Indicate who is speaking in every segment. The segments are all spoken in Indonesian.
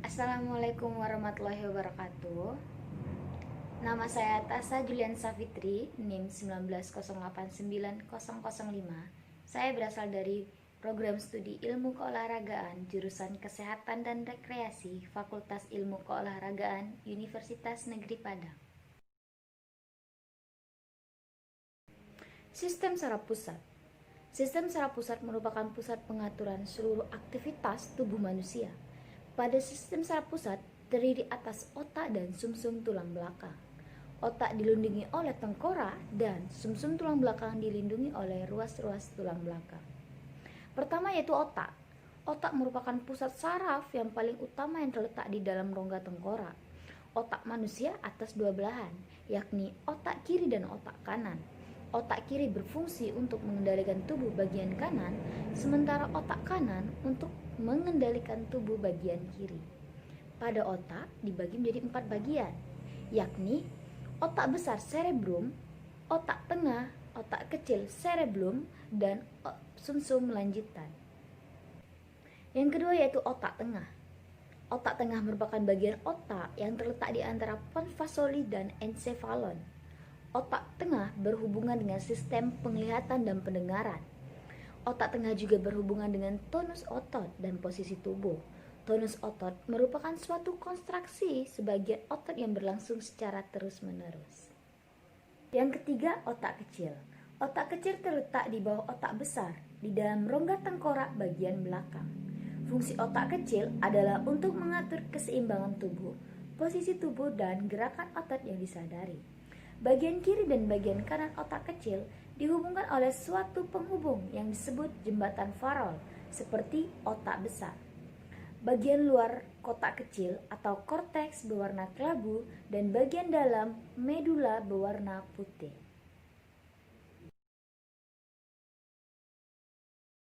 Speaker 1: Assalamualaikum warahmatullahi wabarakatuh. Nama saya Tasa Julian Safitri, NIM 190890005. Saya berasal dari program studi Ilmu Keolahragaan jurusan Kesehatan dan Rekreasi Fakultas Ilmu Keolahragaan Universitas Negeri Padang. Sistem saraf pusat. Sistem saraf pusat merupakan pusat pengaturan seluruh aktivitas tubuh manusia. Pada sistem saraf pusat terdiri atas otak dan sumsum tulang belakang. Otak dilindungi oleh tengkorak dan sumsum tulang belakang dilindungi oleh ruas-ruas tulang belakang. Pertama yaitu otak. Otak merupakan pusat saraf yang paling utama yang terletak di dalam rongga tengkorak. Otak manusia atas dua belahan, yakni otak kiri dan otak kanan. Otak kiri berfungsi untuk mengendalikan tubuh bagian kanan, sementara otak kanan untuk mengendalikan tubuh bagian kiri. Pada otak dibagi menjadi 4 bagian, yakni otak besar cerebrum, otak tengah, otak kecil cerebellum, dan sumsum lanjutan. Yang kedua yaitu otak tengah. Otak tengah merupakan bagian otak yang terletak di antara pons fascioli dan encephalon. Otak tengah berhubungan dengan sistem penglihatan dan pendengaran. Otak tengah juga berhubungan dengan tonus otot dan posisi tubuh. Tonus otot merupakan suatu kontraksi sebagian otot yang berlangsung secara terus-menerus. Yang ketiga, otak kecil. Otak kecil terletak di bawah otak besar, di dalam rongga tengkorak bagian belakang. Fungsi otak kecil adalah untuk mengatur keseimbangan tubuh, posisi tubuh, dan gerakan otot yang disadari. Bagian kiri dan bagian kanan otak kecil dihubungkan oleh suatu penghubung yang disebut jembatan Farol, seperti otak besar. Bagian luar kotak kecil atau korteks berwarna kelabu dan bagian dalam medula berwarna putih.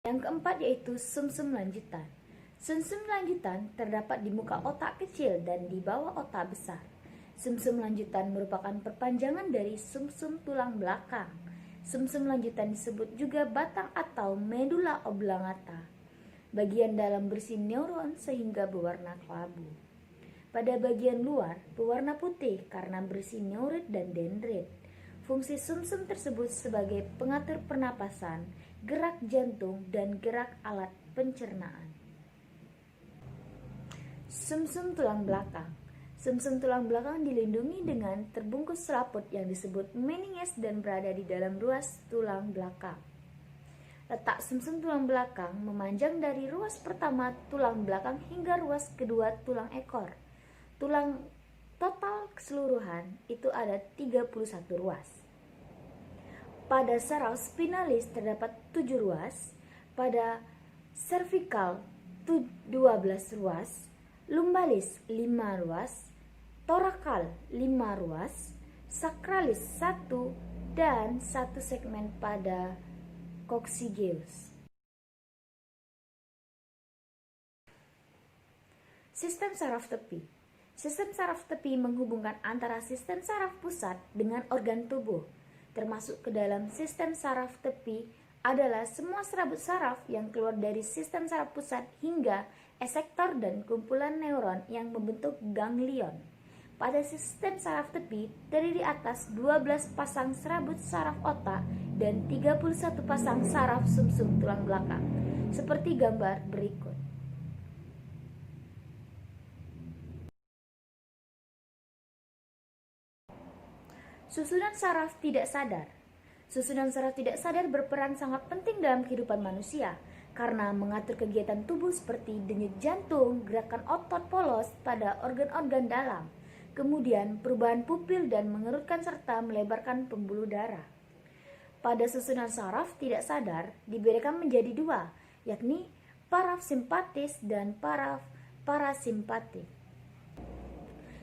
Speaker 1: Yang keempat yaitu sumsum lanjutan. Sumsum lanjutan terdapat di muka otak kecil dan di bawah otak besar. Sumsum lanjutan merupakan perpanjangan dari sumsum tulang belakang. Sumsum lanjutan disebut juga batang atau medula oblongata. Bagian dalam berisi neuron sehingga berwarna kelabu. Pada bagian luar berwarna putih karena berisi neurit dan dendrit. Fungsi sumsum tersebut sebagai pengatur pernapasan, gerak jantung, dan gerak alat pencernaan. Sumsum tulang belakang. Sumsum tulang belakang dilindungi dengan terbungkus selaput yang disebut meninges dan berada di dalam ruas tulang belakang. Letak sumsum tulang belakang memanjang dari ruas pertama tulang belakang hingga ruas kedua tulang ekor. Tulang total keseluruhan itu ada 31 ruas. Pada saraf spinalis terdapat 7 ruas, pada cervical 12 ruas, lumbalis 5 ruas, torakal 5 ruas, sakralis 1, dan 1 segmen pada coccygeus. Sistem saraf tepi. Sistem saraf tepi menghubungkan antara sistem saraf pusat dengan organ tubuh. Termasuk ke dalam sistem saraf tepi adalah semua serabut saraf yang keluar dari sistem saraf pusat hingga esektor dan kumpulan neuron yang membentuk ganglion. Pada sistem saraf tepi terdiri atas 12 pasang serabut saraf otak dan 31 pasang saraf sumsum tulang belakang, seperti gambar berikut. Susunan saraf tidak sadar. Susunan saraf tidak sadar berperan sangat penting dalam kehidupan manusia karena mengatur kegiatan tubuh seperti denyut jantung, gerakan otot polos pada organ-organ dalam, kemudian perubahan pupil dan mengerutkan serta melebarkan pembuluh darah. Pada susunan saraf tidak sadar dibedakan menjadi dua, yakni parasimpatis dan parasimpatik.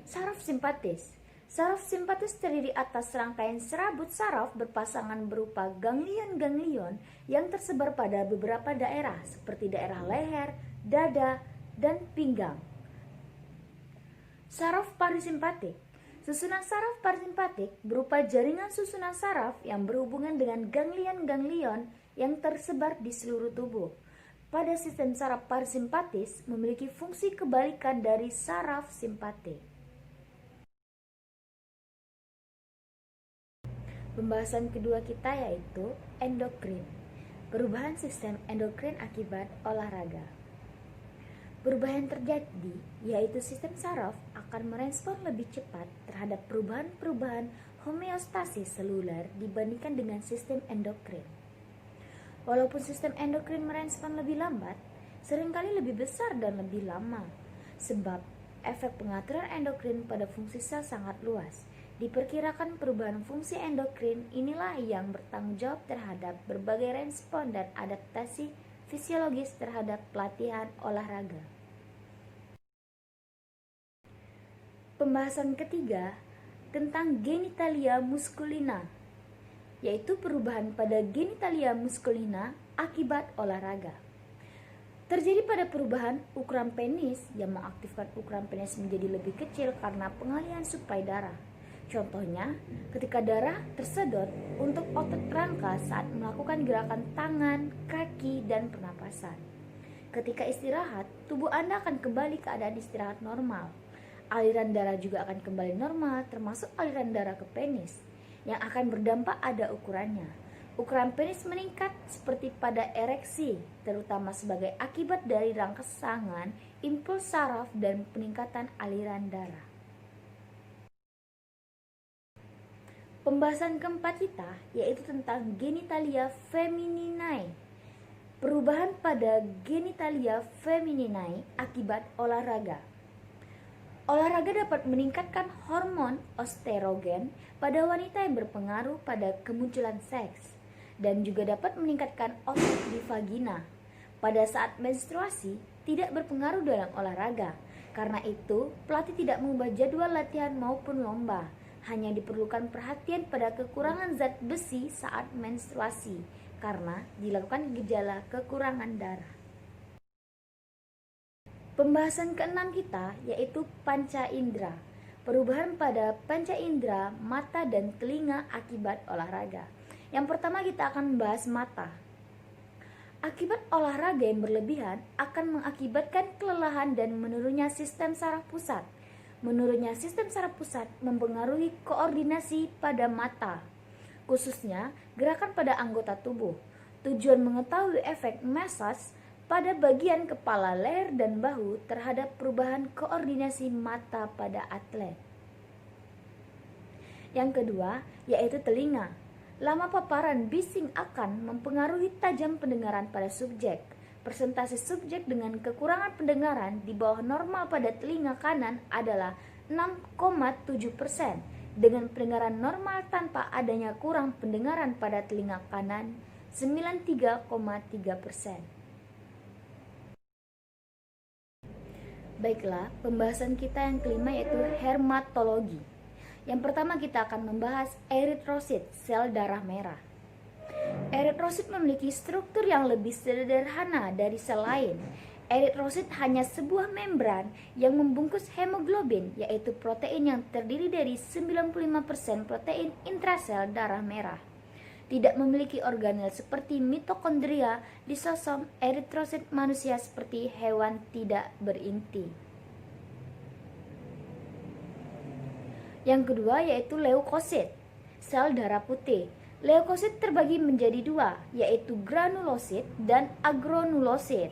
Speaker 1: Saraf simpatis. Saraf simpatis terdiri atas rangkaian serabut saraf berpasangan berupa ganglion-ganglion yang tersebar pada beberapa daerah seperti daerah leher, dada, dan pinggang. Saraf parasimpatik. Susunan saraf parasimpatik berupa jaringan susunan saraf yang berhubungan dengan ganglion-ganglion yang tersebar di seluruh tubuh. pada sistem saraf parasimpatis memiliki fungsi kebalikan dari saraf simpatik. Pembahasan kedua kita yaitu endokrin. Perubahan sistem endokrin akibat olahraga. Perubahan terjadi yaitu sistem saraf akan merespon lebih cepat terhadap perubahan-perubahan homeostasis seluler dibandingkan dengan sistem endokrin. Walaupun sistem endokrin merespon lebih lambat, seringkali lebih besar dan lebih lama, sebab efek pengaturan endokrin pada fungsi sel sangat luas. Diperkirakan perubahan fungsi endokrin inilah yang bertanggung jawab terhadap berbagai respon dan adaptasi fisiologis terhadap pelatihan olahraga. Pembahasan ketiga tentang genitalia musculina, yaitu perubahan pada genitalia musculina akibat olahraga. Terjadi pada perubahan ukuran penis yang mengaktifkan ukuran penis menjadi lebih kecil karena pengalihan suplai darah. Contohnya, ketika darah tersedot untuk otot rangka saat melakukan gerakan tangan, kaki, dan pernapasan. Ketika istirahat, tubuh Anda akan kembali keadaan istirahat normal. Aliran darah juga akan kembali normal, termasuk aliran darah ke penis. Yang akan berdampak ada ukurannya. Ukuran penis meningkat seperti pada ereksi, terutama sebagai akibat dari rangsangan, impuls saraf, dan peningkatan aliran darah. Pembahasan keempat kita yaitu tentang genitalia femininae. Perubahan pada genitalia femininae akibat olahraga. Olahraga dapat meningkatkan hormon estrogen pada wanita yang berpengaruh pada kemunculan seks dan juga dapat meningkatkan otot di vagina. Pada saat menstruasi tidak berpengaruh dalam olahraga. Karena itu, pelatih tidak mengubah jadwal latihan maupun lomba. Hanya diperlukan perhatian pada kekurangan zat besi saat menstruasi karena dilakukan gejala kekurangan darah. Pembahasan keenam kita yaitu panca indera. Perubahan pada panca indera, mata dan telinga akibat olahraga. Yang pertama kita akan membahas mata. Akibat olahraga yang berlebihan akan mengakibatkan kelelahan dan menurunnya sistem saraf pusat. Menurunnya sistem saraf pusat mempengaruhi koordinasi pada mata, khususnya gerakan pada anggota tubuh. Tujuan mengetahui efek massage pada bagian kepala, leher, dan bahu terhadap perubahan koordinasi mata pada atlet. Yang kedua, yaitu telinga. Lama paparan bising akan mempengaruhi tajam pendengaran pada subjek. Persentase subjek dengan kekurangan pendengaran di bawah normal pada telinga kanan adalah 6,7%, dengan pendengaran normal tanpa adanya kurang pendengaran pada telinga kanan 93,3%. Baiklah, pembahasan kita yang kelima yaitu hermatologi. Yang pertama kita akan membahas eritrosit, sel darah merah. Eritrosit memiliki struktur yang lebih sederhana dari sel lain. Eritrosit hanya sebuah membran yang membungkus hemoglobin, yaitu protein yang terdiri dari 95% protein intrasel darah merah. Tidak memiliki organel seperti mitokondria, lisosom. Eritrosit manusia seperti hewan tidak berinti. Yang kedua yaitu leukosit, sel darah putih. Leukosit terbagi menjadi dua, yaitu granulosit dan agranulosit.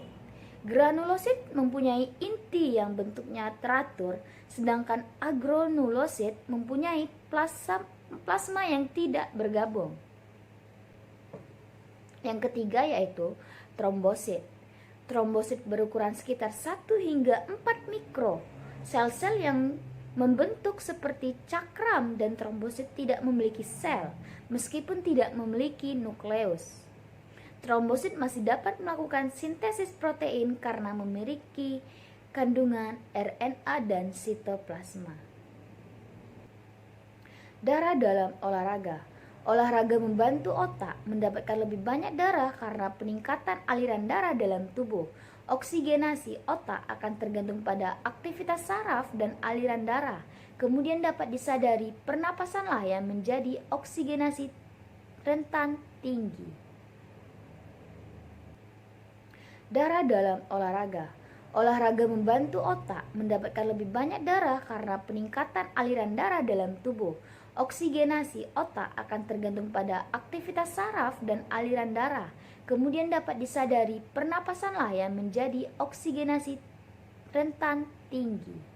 Speaker 1: Granulosit mempunyai inti yang bentuknya teratur, sedangkan agranulosit mempunyai plasma yang tidak bergabung. Yang ketiga yaitu trombosit. Trombosit berukuran sekitar 1 hingga 4 mikro. Sel-sel yang membentuk seperti cakram, dan trombosit tidak memiliki sel meskipun tidak memiliki nukleus. Trombosit masih dapat melakukan sintesis protein karena memiliki kandungan RNA dan sitoplasma. Darah dalam olahraga. Olahraga membantu otak mendapatkan lebih banyak darah karena peningkatan aliran darah dalam tubuh. Oksigenasi otak akan tergantung pada aktivitas saraf dan aliran darah. Kemudian dapat disadari pernapasanlah yang menjadi oksigenasi rentan tinggi. Darah dalam olahraga. Olahraga membantu otak mendapatkan lebih banyak darah karena peningkatan aliran darah dalam tubuh. Oksigenasi otak akan tergantung pada aktivitas saraf dan aliran darah. Kemudian dapat disadari pernapasanlah yang menjadi oksigenasi rentan tinggi.